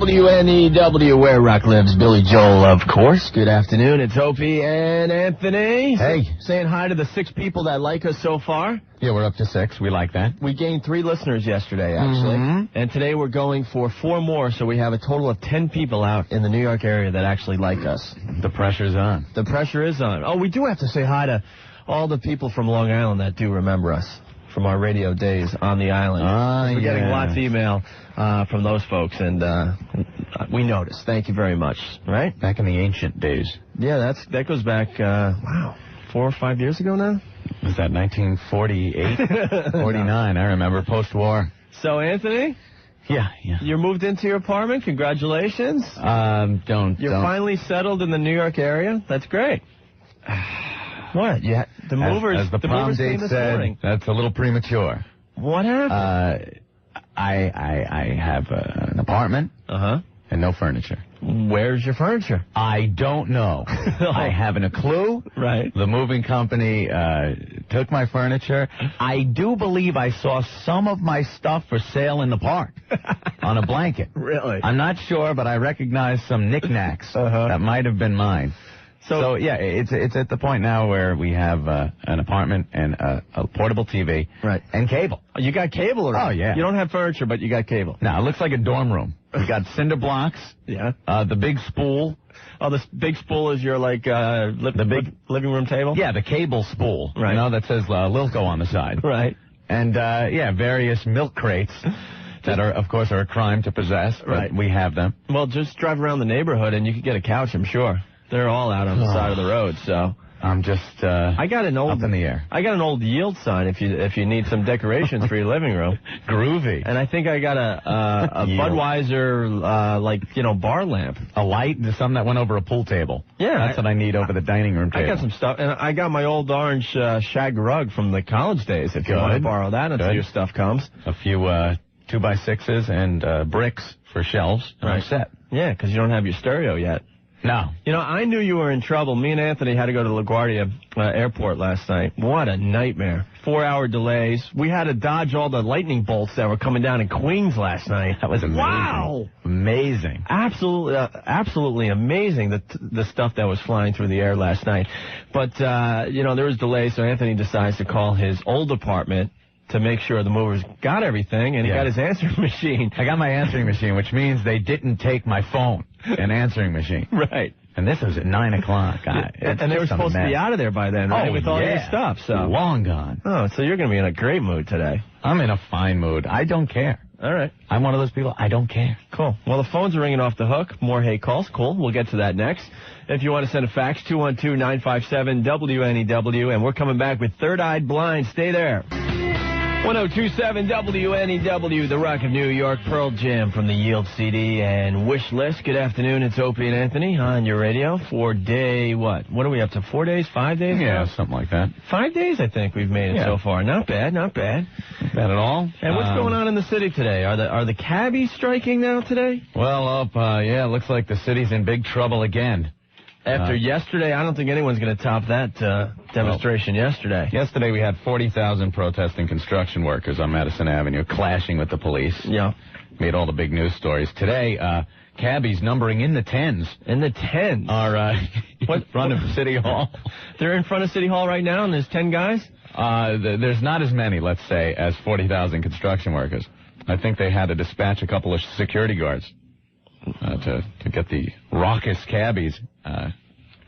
WNEW, where rock lives. Billy Joel, of course. Good afternoon. It's Opie and Anthony. Hey. Saying hi to the 6 people that like us so far. Yeah, we're up to 6. We like that. We gained 3 listeners yesterday, actually. Mm-hmm. And today we're going for 4 more, so we have a total of 10 people out in the New York area that actually like us. The pressure's on. The pressure is on. Oh, we do have to say hi to all the people from Long Island that do remember us from our radio days on the island. We're getting lots of email from those folks, and we noticed. Thank you very much. Right? Back in the ancient days. Yeah, that goes back, 4 or 5 years ago now? Was that 1948? 49, I remember, post-war. So, Anthony? Yeah. You moved into your apartment. Congratulations. You're finally settled in the New York area. That's great. What? The movers, as the prom date said, that's a little premature. What happened? I have an apartment and no furniture. Where's your furniture? I don't know. I haven't a clue. Right. The moving company took my furniture. I do believe I saw some of my stuff for sale in the park on a blanket. Really? I'm not sure, but I recognize some knickknacks that might have been mine. So yeah, it's at the point now where we have an apartment and a portable TV, right, and cable. You got cable already? Oh yeah. You don't have furniture, but you got cable. No, it looks like a dorm room. We got cinder blocks. Yeah. The big spool. Oh, the big spool is your the big living room table. Yeah, the cable spool. Right. You know, that says Lilco on the side. Right. And various milk crates. That are, of course, a crime to possess. But we have them. Well, just drive around the neighborhood and you could get a couch, I'm sure. They're all out on the side of the road, so I'm just I got an old up in the air. I got an old yield sign if you need some decorations for your living room. Groovy. And I think I got a Budweiser bar lamp. A light, something that went over a pool table. Yeah, that's what I need over the dining room table. I got some stuff, and I got my old orange shag rug from the college days. If you want to borrow that until your stuff comes. A few 2x6s and bricks for shelves. And I'm set. Yeah, because you don't have your stereo yet. No. You know, I knew you were in trouble. Me and Anthony had to go to LaGuardia Airport last night. What a nightmare. 4-hour delays. We had to dodge all the lightning bolts that were coming down in Queens last night. That was amazing. Wow. Amazing. Absolutely amazing, the stuff that was flying through the air last night. But, there was delays, so Anthony decides to call his old apartment to make sure the movers got everything, and he got his answering machine. I got my answering machine, which means they didn't take my phone and answering machine. Right. And this was at 9 o'clock. And they were supposed to be out of there by then, right? With all your stuff. So long gone. Oh, so you're going to be in a great mood today. I'm in a fine mood. I don't care. All right. I'm one of those people, I don't care. Cool. Well, the phones are ringing off the hook. More hate calls. Cool. We'll get to that next. If you want to send a fax, 212-957-WNEW. And we're coming back with Third Eyed Blind. Stay there. 1027 WNEW, the Rock of New York, Pearl Jam from the Yield CD and Wish List. Good afternoon, it's Opie and Anthony on your radio for day, what are we up to, 4 days, 5 days? Yeah, something like that. 5 days, I think we've made it so far. Not bad. Not bad at all. And what's going on in the city today? Are the cabbies striking now today? Well, it looks like the city's in big trouble again. After yesterday, I don't think anyone's going to top that demonstration yesterday. Yesterday we had 40,000 protesting construction workers on Madison Avenue clashing with the police. Yeah. Made all the big news stories. Today, cabbies numbering in the tens. In the tens? Are in front of City Hall. They're in front of City Hall right now, and there's 10 guys? There's not as many, let's say, as 40,000 construction workers. I think they had to dispatch a couple of security guards. To get the raucous cabbies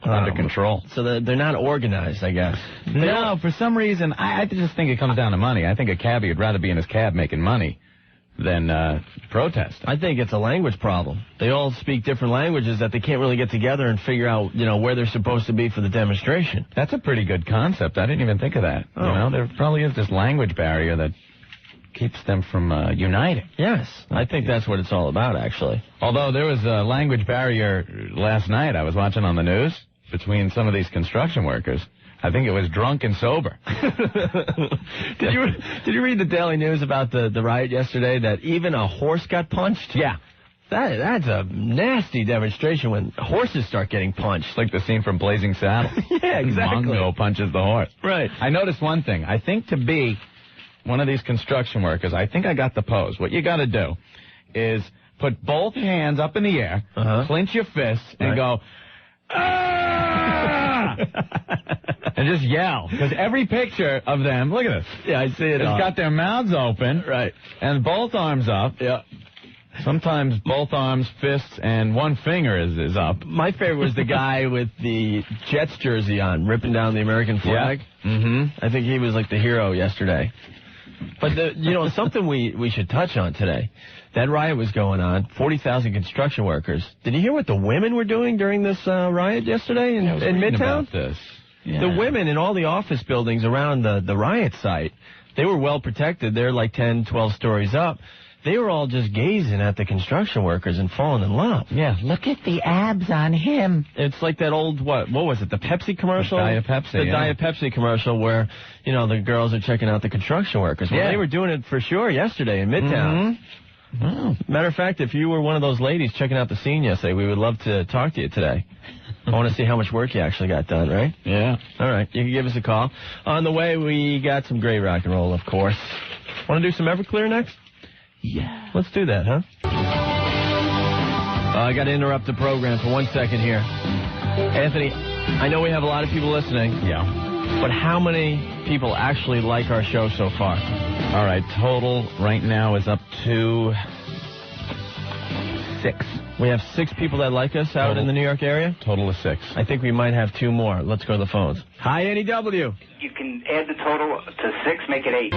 under control. So they're not organized, I guess. No, for some reason, I just think it comes down to money. I think a cabbie would rather be in his cab making money than protest. I think it's a language problem. They all speak different languages that they can't really get together and figure out, where they're supposed to be for the demonstration. That's a pretty good concept. I didn't even think of that. Oh. There probably is this language barrier that keeps them from uniting. Yes, I think that's what it's all about, actually. Although there was a language barrier last night I was watching on the news between some of these construction workers. I think it was drunk and sober. Did you read the Daily News about the riot yesterday that even a horse got punched? Yeah. That's a nasty demonstration when horses start getting punched. Like the scene from Blazing Saddles. Yeah, exactly. Mongo punches the horse. Right. I noticed one thing. I think to be one of these construction workers, I think I got the pose. What you got to do is put both hands up in the air, clench your fists, and go, ah! And just yell. Because every picture of them, look at this. Yeah, I see it. It's got their mouths open. Right. And both arms up. Yeah. Sometimes both arms, fists, and one finger is up. My favorite was the guy with the Jets jersey on, ripping down the American flag. Yeah. Mm-hmm. I think he was like the hero yesterday. But, something we should touch on today. That riot was going on, 40,000 construction workers. Did you hear what the women were doing during this riot yesterday in Midtown? About this. Yeah. The women in all the office buildings around the riot site, they were well protected. They're like 10, 12 stories up. They were all just gazing at the construction workers and falling in love. Yeah, look at the abs on him. It's like that old, what was it, the Pepsi commercial? The Diet Pepsi, The Diet Pepsi commercial where, the girls are checking out the construction workers. Well, they were doing it for sure yesterday in Midtown. Mm-hmm. Oh. Matter of fact, if you were one of those ladies checking out the scene yesterday, we would love to talk to you today. I want to see how much work you actually got done, right? Yeah. All right, you can give us a call. On the way, we got some great rock and roll, of course. Want to do some Everclear next? Yeah. Let's do that, huh? I got to interrupt the program for 1 second here. Anthony, I know we have a lot of people listening. Yeah. But how many people actually like our show so far? All right, total right now is up to 6. We have 6 people that like us out in the New York area? Total of 6. I think we might have 2 more. Let's go to the phones. Hi, NEW. You can add the total to 6, make it 8.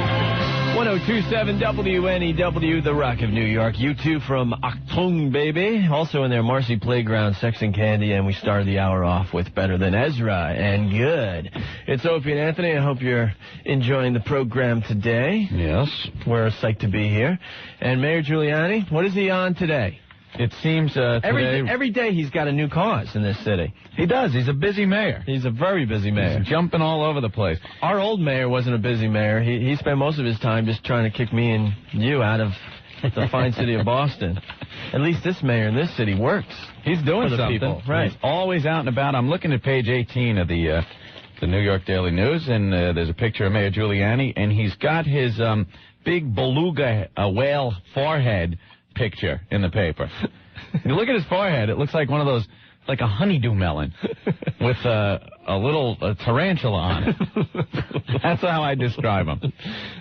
1027 WNEW, the Rock of New York. You two from Achtung, baby. Also in there, Marcy Playground, Sex and Candy, and we started the hour off with Better Than Ezra and Good. It's Opie and Anthony. I hope you're enjoying the program today. Yes. We're psyched to be here. And Mayor Giuliani, what is he on today? It seems today... Every day he's got a new cause in this city. He does. He's a busy mayor. He's a very busy mayor. He's jumping all over the place. Our old mayor wasn't a busy mayor. He spent most of his time just trying to kick me and you out of the fine city of Boston. At least this mayor in this city works. He's doing for the something. People. Right. He's always out and about. I'm looking at page 18 of the New York Daily News, and there's a picture of Mayor Giuliani, and he's got his big beluga whale forehead picture in the paper. You look at his forehead, it looks like one of those, like a honeydew melon with a little tarantula on it. That's how I describe him.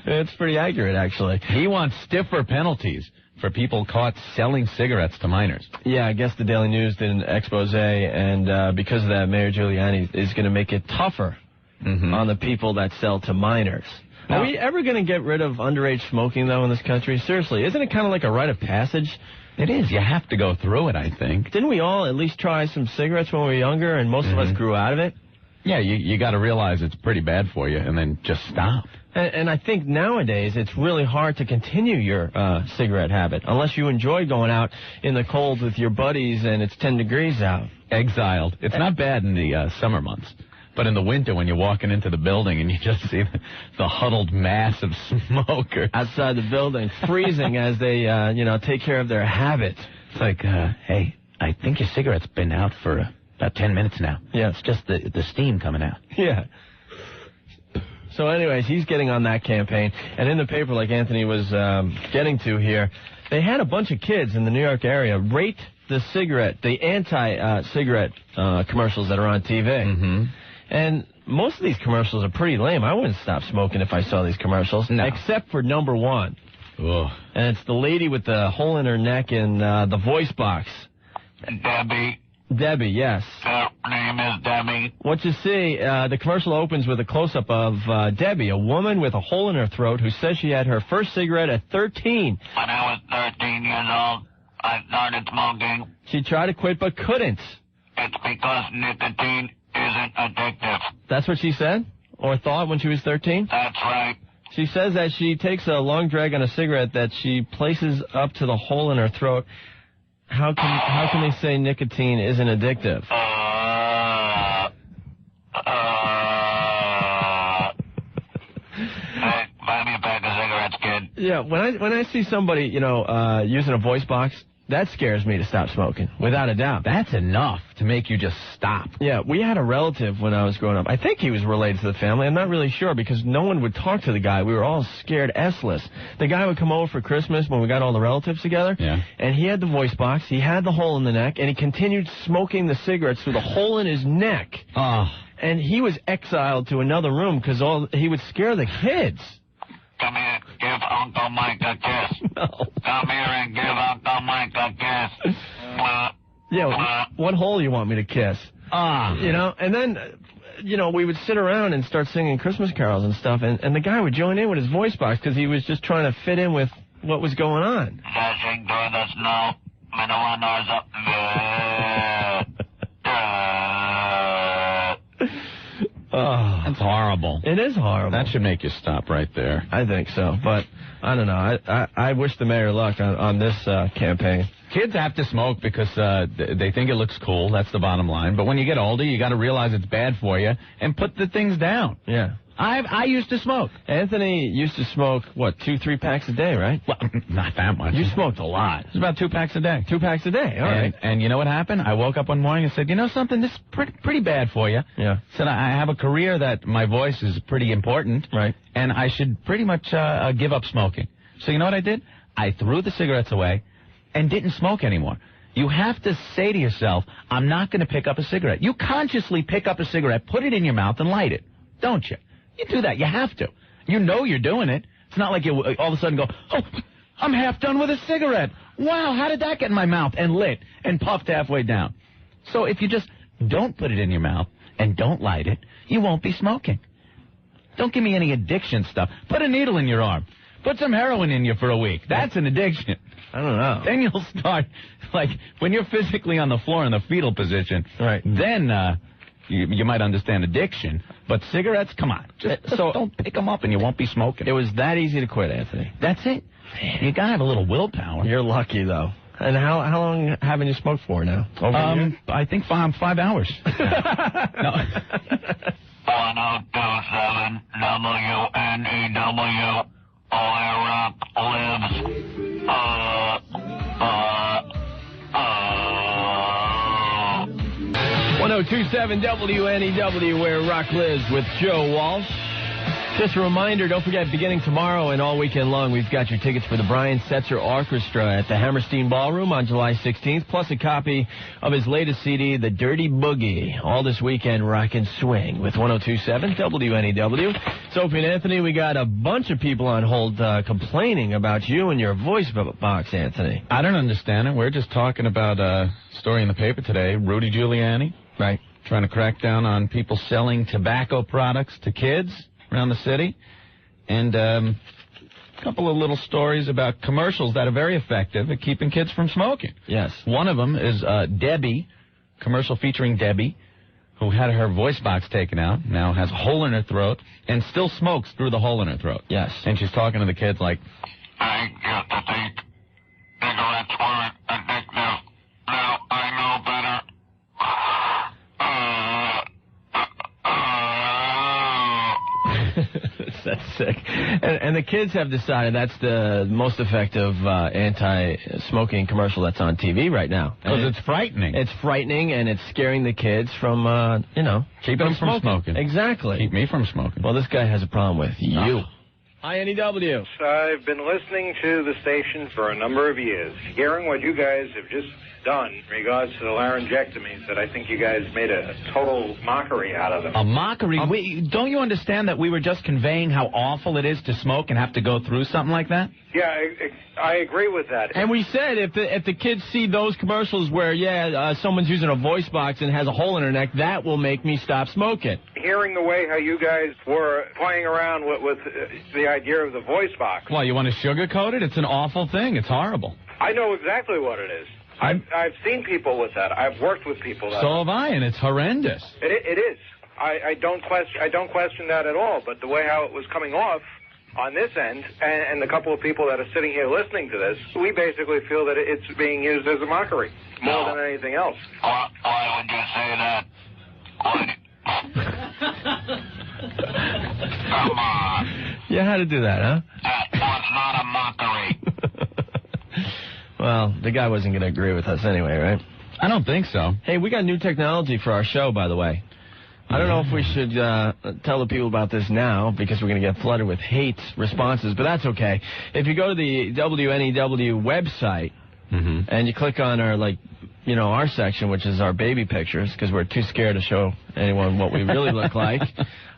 It's pretty accurate, actually. He wants stiffer penalties for people caught selling cigarettes to minors. Yeah, I guess the Daily News did an expose, and because of that, Mayor Giuliani is going to make it tougher on the people that sell to minors. Now, are we ever going to get rid of underage smoking, though, in this country? Seriously, isn't it kind of like a rite of passage? It is. You have to go through it, I think. Didn't we all at least try some cigarettes when we were younger, and most of us grew out of it? Yeah, you got to realize it's pretty bad for you, and then just stop. And I think nowadays it's really hard to continue your cigarette habit, unless you enjoy going out in the cold with your buddies and it's 10 degrees out. Exiled. It's not bad in the summer months. But in the winter, when you're walking into the building and you just see the huddled mass of smokers outside the building, freezing as they, take care of their habit. It's like, hey, I think your cigarette's been out for about 10 minutes now. Yeah. It's just the steam coming out. Yeah. So anyways, he's getting on that campaign. And in the paper, like Anthony was getting to here, they had a bunch of kids in the New York area rate the anti-cigarette commercials that are on TV. Mm-hmm. And most of these commercials are pretty lame. I wouldn't stop smoking if I saw these commercials. No. Except for number 1. Ugh. And it's the lady with the hole in her neck in the voice box. Debbie, yes. Her name is Debbie. What you see, the commercial opens with a close-up of Debbie, a woman with a hole in her throat who says she had her first cigarette at 13. When I was 13 years old, I started smoking. She tried to quit but couldn't. It's because nicotine isn't addictive. That's what she said? Or thought when she was 13? That's right. She says that she takes a long drag on a cigarette that she places up to the hole in her throat. How can they say nicotine isn't addictive? Hey, buy me a pack of cigarettes, kid. Yeah, when I see somebody, using a voice box, That scares me to stop smoking, without a doubt. That's enough to make you just stop. Yeah, we had a relative when I was growing up. I think he was related to the family. I'm not really sure because no one would talk to the guy. We were all scared S-less. The guy would come over for Christmas when we got all the relatives together, and he had the voice box, he had the hole in the neck, and he continued smoking the cigarettes through the hole in his neck. Oh. And he was exiled to another room because he would scare the kids. Come here, give Uncle Mike a kiss. No. Come here and give Uncle Mike a kiss. Yeah, what hole you want me to kiss? You know, and then, we would sit around and start singing Christmas carols and stuff, and the guy would join in with his voice box because he was just trying to fit in with what was going on. Dashing through the snow, middle nose up. Oh, that's horrible. It is horrible. That should make you stop right there. I think so, but I don't know. I wish the mayor luck on this campaign. Kids have to smoke because they think it looks cool. That's the bottom line. But when you get older, you got to realize it's bad for you and put the things down. Yeah. I used to smoke. Anthony used to smoke, 2-3 packs a day, right? Well, not that much. You smoked a lot. It's about 2 packs a day. 2 packs a day, all right. And you know what happened? I woke up one morning and said, you know something, this is pretty bad for you. Yeah. Said, I have a career that my voice is pretty important. Right. And I should pretty much give up smoking. So you know what I did? I threw the cigarettes away and didn't smoke anymore. You have to say to yourself, I'm not going to pick up a cigarette. You consciously pick up a cigarette, put it in your mouth, and light it. Don't you? You do that. You have to. You know you're doing it. It's not like you all of a sudden go, oh, I'm half done with a cigarette. Wow, how did that get in my mouth? And lit and puffed halfway down. So if you just don't put it in your mouth and don't light it, you won't be smoking. Don't give me any addiction stuff. Put a needle in your arm. Put some heroin in you for a week. That's an addiction. I don't know. Then you'll start, when you're physically on the floor in the fetal position, right? Then you might understand addiction, but cigarettes, come on. Just don't pick them up and you won't be smoking. It was that easy to quit, Anthony. That's it. You got to have a little willpower. You're lucky, though. And how long haven't you smoked for now? Over a year? I think 5 hours. No. 1027 WNEW, where rock lives. 1027 WNEW, where rock lives, with Joe Walsh. Just a reminder, don't forget, beginning tomorrow and all weekend long, we've got your tickets for the Brian Setzer Orchestra at the Hammerstein Ballroom on July 16th, plus a copy of his latest CD, The Dirty Boogie. All this weekend, rock and swing with 1027 WNEW. It's Opie and Anthony. We got a bunch of people on hold complaining about you and your voice box, Anthony. I don't understand it. We're just talking about a story in the paper today. Rudy Giuliani. Right. Trying to crack down on people selling tobacco products to kids around the city. And a couple of little stories about commercials that are very effective at keeping kids from smoking. Yes. One of them is Debbie, commercial featuring Debbie, who had her voice box taken out, now has a hole in her throat, and still smokes through the hole in her throat. Yes. And she's talking to the kids like, I used to think cigarettes weren't addictive. Now I know better. That's sick. And the kids have decided that's the most effective anti-smoking commercial that's on TV right now. Because it's frightening. It's frightening, and it's scaring the kids from, keep them from smoking. Exactly. Keep me from smoking. Well, this guy has a problem with you. INEW. I've been listening to the station for a number of years, hearing what you guys have just done in regards to the laryngectomies, that I think you guys made a total mockery out of them. A mockery? Don't you understand that we were just conveying how awful it is to smoke and have to go through something like that? Yeah, I agree with that. And we said if the kids see those commercials where, someone's using a voice box and has a hole in her neck, that will make me stop smoking. Hearing the way how you guys were playing around with the idea of the voice box. Well, you want to sugarcoat it? It's an awful thing. It's horrible. I know exactly what it is. I've seen people with that. I've worked with people that. So have I, and it's horrendous. It is. I don't question that at all. But the way how it was coming off on this end, and the couple of people that are sitting here listening to this, we basically feel that it's being used as a mockery more than anything else. Why would you say that? Come on. You had to do that, huh? That was not a mockery. Well, the guy wasn't going to agree with us anyway, right? I don't think so. Hey, we got new technology for our show, by the way. I don't know if we should tell the people about this now because we're going to get flooded with hate responses, but that's okay. If you go to the WNEW website and you click on our, our section, which is our baby pictures, because we're too scared to show anyone what we really look like,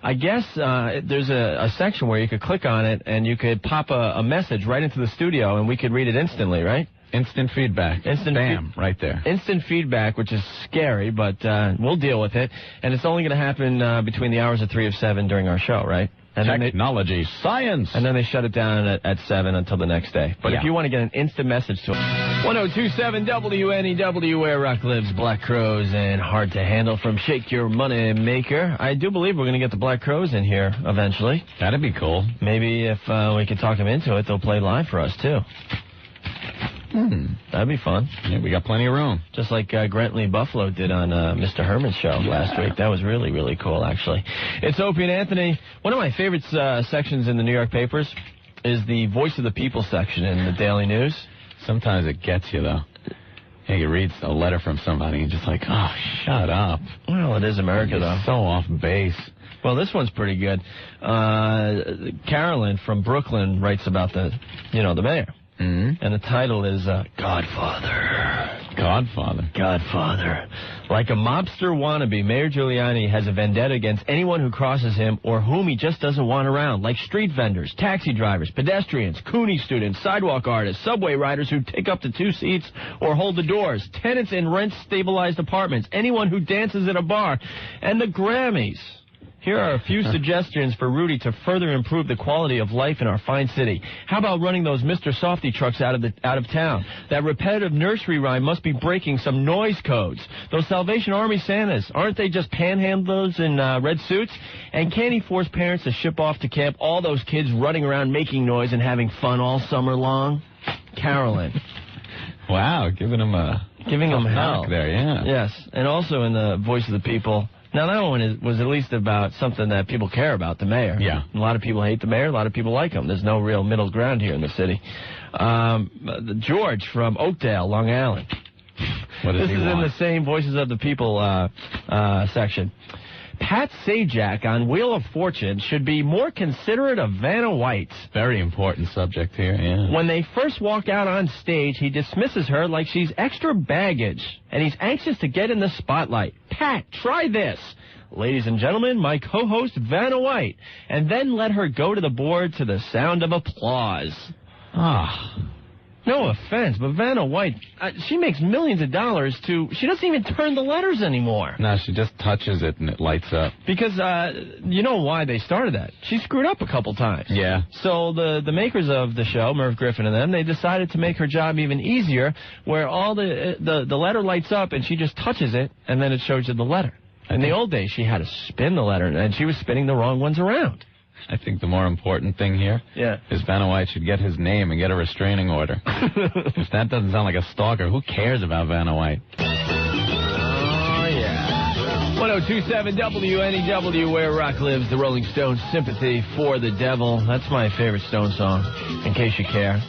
I guess there's a section where you could click on it and you could pop a message right into the studio and we could read it instantly, right? Instant feedback. Bam, right there. Instant feedback, which is scary, but we'll deal with it. And it's only going to happen between the hours of 3 and 7 during our show, right? And Technology, science. And then they shut it down at 7 until the next day. But if you want to get an instant message to 1027 WNEW, where rock lives, Black Crows, and Hard to Handle from Shake Your Money Maker. I do believe we're going to get the Black Crows in here eventually. That'd be cool. Maybe if we could talk them into it, they'll play live for us, too. That'd be fun. Yeah, we got plenty of room. Just like Grantley Buffalo did on Mr. Herman's show last week. That was really, really cool, actually. It's Opie and Anthony. One of my favorite sections in the New York papers is the Voice of the People section in the Daily News. Sometimes it gets you, though. Yeah, you read a letter from somebody and just like, oh, shut up. Well, it is America, though. So off base. Well, this one's pretty good. Carolyn from Brooklyn writes about the mayor. And the title is Godfather. Godfather. Like a mobster wannabe, Mayor Giuliani has a vendetta against anyone who crosses him or whom he just doesn't want around, like street vendors, taxi drivers, pedestrians, Cooney students, sidewalk artists, subway riders who take up to 2 seats or hold the doors, tenants in rent-stabilized apartments, anyone who dances at a bar, and the Grammys. Here are a few suggestions for Rudy to further improve the quality of life in our fine city. How about running those Mr. Softy trucks out of town? That repetitive nursery rhyme must be breaking some noise codes. Those Salvation Army Santas, aren't they just panhandlers in red suits? And can he force parents to ship off to camp all those kids running around making noise and having fun all summer long? Carolyn. Wow, giving him hell there, yeah. Yes, and also in the Voice of the People. Now, that one was at least about something that people care about, the mayor. Yeah. A lot of people hate the mayor. A lot of people like him. There's no real middle ground here in the city. George from Oakdale, Long Island. What does he want? This is in the same Voices of the People section. Pat Sajak on Wheel of Fortune should be more considerate of Vanna White. Very important subject here, yeah. When they first walk out on stage, he dismisses her like she's extra baggage, and he's anxious to get in the spotlight. Pat, try this. Ladies and gentlemen, my co-host Vanna White. And then let her go to the board to the sound of applause. No offense, but Vanna White, she makes millions of dollars she doesn't even turn the letters anymore. No, she just touches it and it lights up. Because, you know why they started that. She screwed up a couple times. Yeah. So the makers of the show, Merv Griffin and them, they decided to make her job even easier, where all the letter lights up and she just touches it and then it shows you the letter. In the old days, she had to spin the letter and she was spinning the wrong ones around. I think the more important thing here is Vanna White should get his name and get a restraining order. If that doesn't sound like a stalker, who cares about Vanna White? Oh, yeah. 1027 WNEW, where rock lives, the Rolling Stones' Sympathy for the Devil. That's my favorite Stone song, in case you care.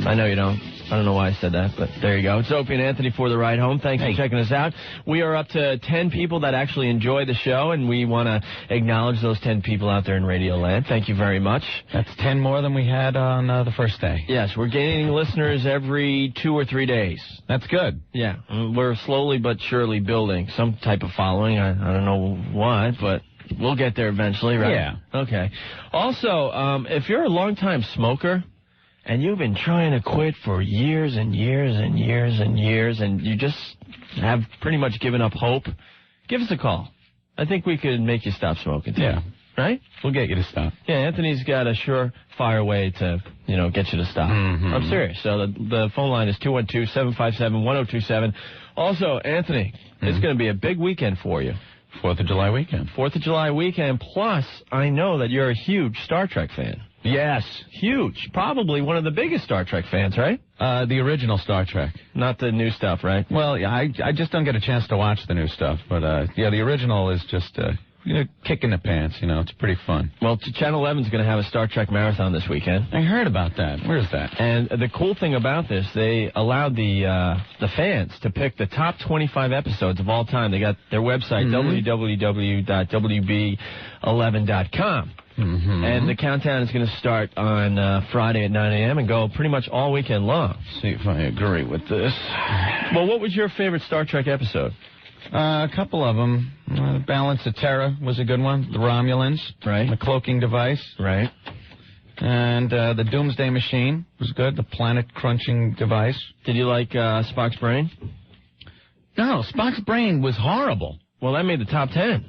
I know you don't. I don't know why I said that, but there you go. It's Opie and Anthony for the ride home. Thanks for checking us out. We are up to 10 people that actually enjoy the show, and we want to acknowledge those 10 people out there in Radio Land. Thank you very much. That's 10 more than we had on the first day. Yes, we're gaining listeners every 2 or 3 days. That's good. Yeah, we're slowly but surely building some type of following. I don't know what, but we'll get there eventually, right? Yeah. Okay. Also, if you're a longtime smoker, and you've been trying to quit for years and years and years and years, and you just have pretty much given up hope, give us a call. I think we could make you stop smoking, too. Yeah. Right? We'll get you to stop. Yeah, Anthony's got a surefire way to, get you to stop. Mm-hmm. I'm serious. So the phone line is 212-757-1027. Also, Anthony, it's going to be a big weekend for you. 4th of July weekend. 4th of July weekend. Plus, I know that you're a huge Star Trek fan. Yes. Huge. Probably one of the biggest Star Trek fans, right? The original Star Trek. Not the new stuff, right? Well, yeah, I just don't get a chance to watch the new stuff. But, the original is just, kick in the pants. It's pretty fun. Well, Channel 11's going to have a Star Trek marathon this weekend. I heard about that. Where's that? And the cool thing about this, they allowed the fans to pick the top 25 episodes of all time. They got their website, www.wb11.com. And the countdown is going to start on Friday at 9 a.m. and go pretty much all weekend long. See if I agree with this. Well, what was your favorite Star Trek episode? A couple of them. Balance of Terror was a good one. The Romulans. Right. The cloaking device. Right. And the Doomsday Machine was good. The planet-crunching device. Did you like Spock's brain? No, Spock's brain was horrible. Well, that made the top 10.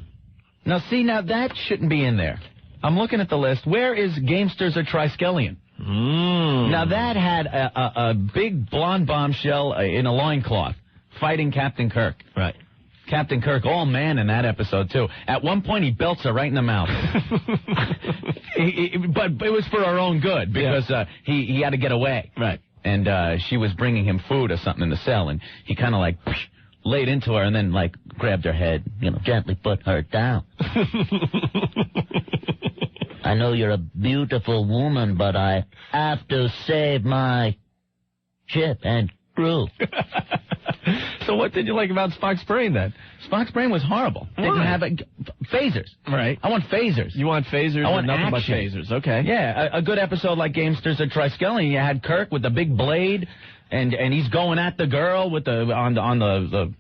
Now, that shouldn't be in there. I'm looking at the list. Where is Gamesters or Triskelion? Now, that had a big blonde bombshell in a loincloth fighting Captain Kirk. Right. Captain Kirk, all man in that episode, too. At one point, he belts her right in the mouth. But it was for her own good, because he had to get away. Right. And she was bringing him food or something in the cell, and he kind of laid into her and then grabbed her head, gently put her down. I know you're a beautiful woman, but I have to save my ship and crew. So what did you like about Spock's brain, then? Spock's brain was horrible. Didn't have phasers. Right. I want phasers. You want phasers? I want nothing action. but phasers. Okay. Yeah, a good episode like Gamesters or Triskelion. You had Kirk with the big blade, and he's going at the girl with the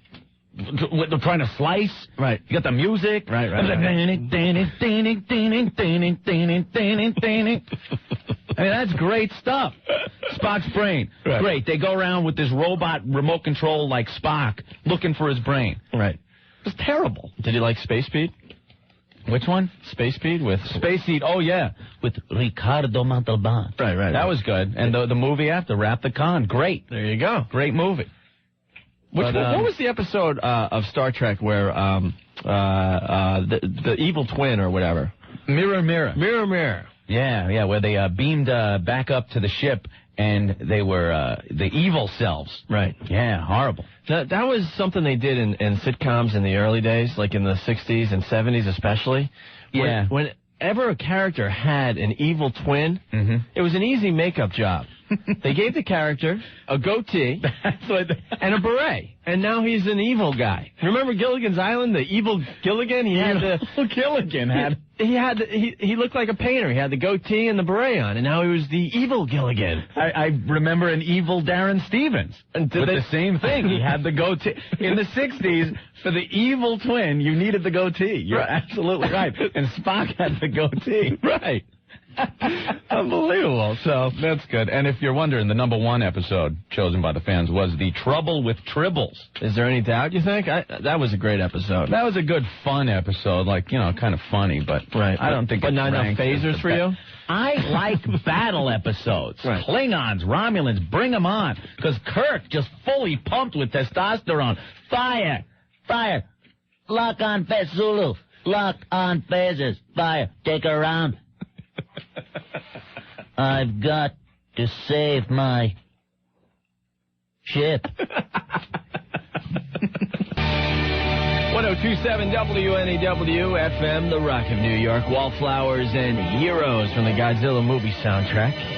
trying to slice. Right. You got the music. Right. I mean, that's great stuff. Spock's brain. Right. Great. They go around with this robot remote control like Spock looking for his brain. Right. It was terrible. Did you like Space Speed? Which one? Space Speed with... Space Seed. Oh, yeah. With Ricardo Montalban. Right. That was good. And the movie after, Wrath the Khan. Great. There you go. Great movie. What was the episode of Star Trek where the evil twin or whatever? Mirror. Yeah, where they beamed back up to the ship, and they were the evil selves. Right. Yeah, horrible. That was something they did in sitcoms in the early days, like in the 60s and 70s especially. Yeah. Whenever a character had an evil twin, it was an easy makeup job. They gave the character a goatee and a beret, and now he's an evil guy. Remember Gilligan's Island, the evil Gilligan? He looked like a painter. He had the goatee and the beret on, and now he was the evil Gilligan. I remember an evil Darren Stevens with the same thing. He had the goatee. In the 60s, for the evil twin, you needed the goatee. You're absolutely right. And Spock had the goatee. Right. Unbelievable. So that's good. And if you're wondering, the #1 episode chosen by the fans was The Trouble with Tribbles. Is there any doubt, you think? That was a great episode. That was a good, fun episode. Kind of funny, but I don't think But not enough phasers for you? I like battle episodes. Right. Klingons, Romulans, bring them on. Because Kirk just fully pumped with testosterone. Fire! Lock on phasers, Zulu. Lock on phasers. Fire. Take her around. I've got to save my ship. 1027 WNEW FM, The Rock of New York. Wallflowers and Heroes from the Godzilla movie soundtrack.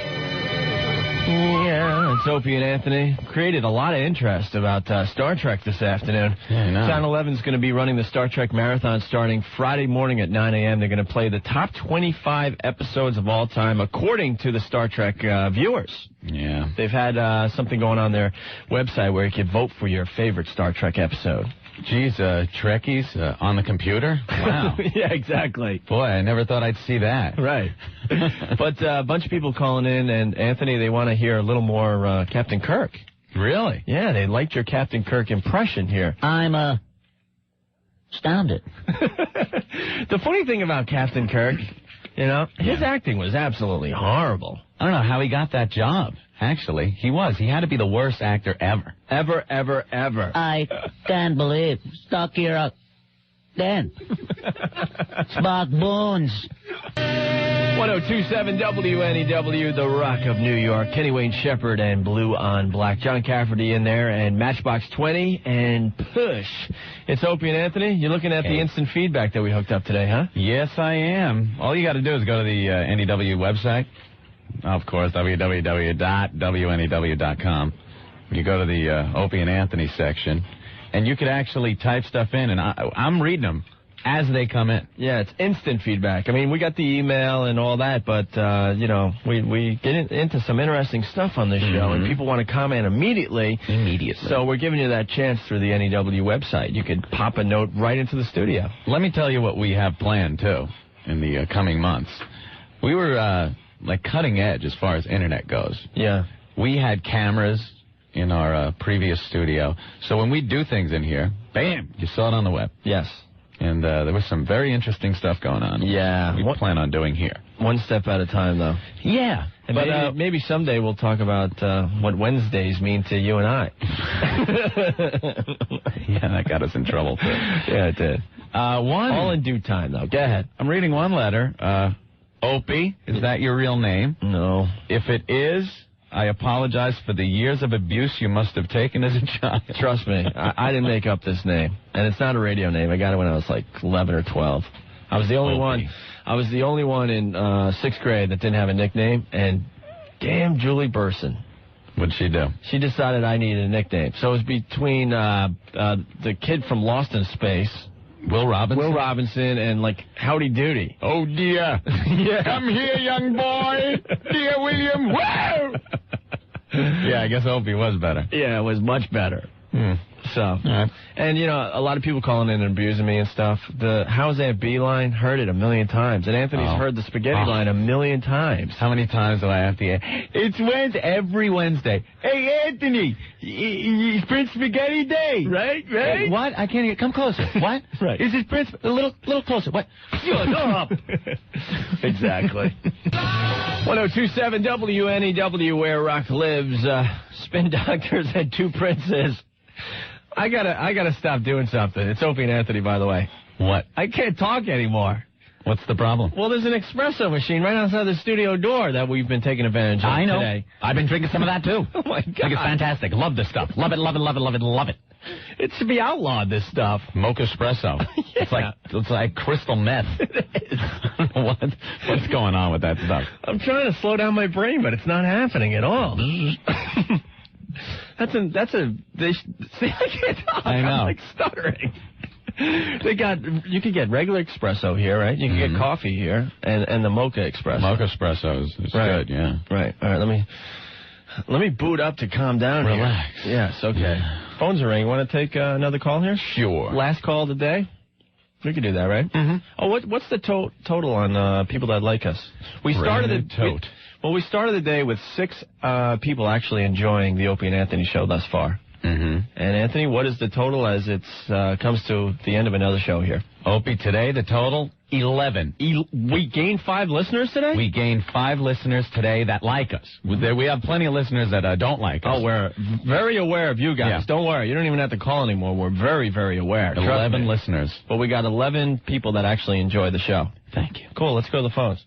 Yeah, it's Opie and Anthony. Created a lot of interest about Star Trek this afternoon. Yeah, I know. Channel 11 is going to be running the Star Trek Marathon starting Friday morning at 9 a.m. They're going to play the top 25 episodes of all time, according to the Star Trek viewers. Yeah. They've had something going on their website where you can vote for your favorite Star Trek episode. Geez, Trekkies on the computer? Wow. Yeah, exactly. Boy, I never thought I'd see that. Right. But a bunch of people calling in, and Anthony, they want to hear a little more Captain Kirk. Really? Yeah, they liked your Captain Kirk impression here. I'm astounded. The funny thing about Captain Kirk, his acting was absolutely horrible. I don't know how he got that job. Actually, he had to be the worst actor ever. Ever. I can't believe. Stuck here again. Spock Bones. 1027 WNEW, The Rock of New York. Kenny Wayne Shepherd and Blue on Black. John Cafferty in there and Matchbox 20 and Push. It's Opie and Anthony. You're looking at the instant feedback that we hooked up today, huh? Yes, I am. All you got to do is go to the NEW website. Of course, www.wnew.com. You go to the Opie and Anthony section, and you could actually type stuff in, and I'm reading them as they come in. Yeah, it's instant feedback. I mean, we got the email and all that, but, we get into some interesting stuff on this show, and people want to comment immediately. So we're giving you that chance through the NEW website. You could pop a note right into the studio. Let me tell you what we have planned, too, in the coming months. We were, cutting edge as far as Internet goes. Yeah. We had cameras in our previous studio, so when we do things in here, bam, you saw it on the web. Yes. And there was some very interesting stuff going on. Yeah. We plan on doing here. One step at a time, though. Yeah. And but maybe someday we'll talk about what Wednesdays mean to you and I. Yeah, that got us in trouble, too. Yeah, it did. All in due time, though. Go ahead. I'm reading one letter. Opie, is that your real name? No. If it is, I apologize for the years of abuse you must have taken as a child. Trust me, I didn't make up this name, and it's not a radio name. I got it when I was 11 or 12. I was the only one. I was the only one in 6th grade that didn't have a nickname, and damn Julie Burson. What'd she do? She decided I needed a nickname, so it was between the kid from Lost in Space, Will Robinson, and Howdy Doody. Oh dear. Yeah. Come here, young boy. Dear William. Whoa! Yeah, I guess Opie was better. Yeah, it was much better. So, right. And a lot of people calling in and abusing me and stuff. The "How's Aunt B" line, heard it a million times, and Anthony's heard the spaghetti line a million times. How many times do I have to? It's Wednesday, every Wednesday. Hey, Anthony, it's Prince Spaghetti Day, Right? Hey, what? I can't hear. Come closer. What? Right. Is it Prince? A little closer. What? Shut up. Exactly. 1027 WNEW, where rock lives. Spin Doctors and Two Princes. I gotta stop doing something. It's Opie and Anthony, by the way. What? I can't talk anymore. What's the problem? Well, there's an espresso machine right outside the studio door that we've been taking advantage of I know. today. I've been drinking some of that, too. Oh, my God. I think it's fantastic. Love this stuff. Love it, love it, love it, love it, love it. It should be outlawed, this stuff. Mocha espresso. Yeah. It's like crystal meth. It is. What's going on with that stuff? I'm trying to slow down my brain, but it's not happening at all. See, I can't talk. I know. I'm stuttering. You could get regular espresso here, right? You can get coffee here, and the mocha espresso. Mocha espresso is good, yeah. Right. All right. Let me boot up to calm down. Relax. Here. Yes. Okay. Yeah. Phones are ringing. Want to take another call here? Sure. Last call of the day. We could do that, right? Mm-hmm. Oh, what's the total on people that like us? We started the day with 6 people actually enjoying the Opie and Anthony show thus far. Mm-hmm. And Anthony, what is the total as it comes to the end of another show here? Opie, today the total 11. We gained 5 listeners today? We gained 5 listeners today that like us. We have plenty of listeners that don't like us. Oh, we're very aware of you guys. Yeah. Don't worry. You don't even have to call anymore. We're very, very aware. 11 listeners. But we got 11 people that actually enjoy the show. Thank you. Cool. Let's go to the phones.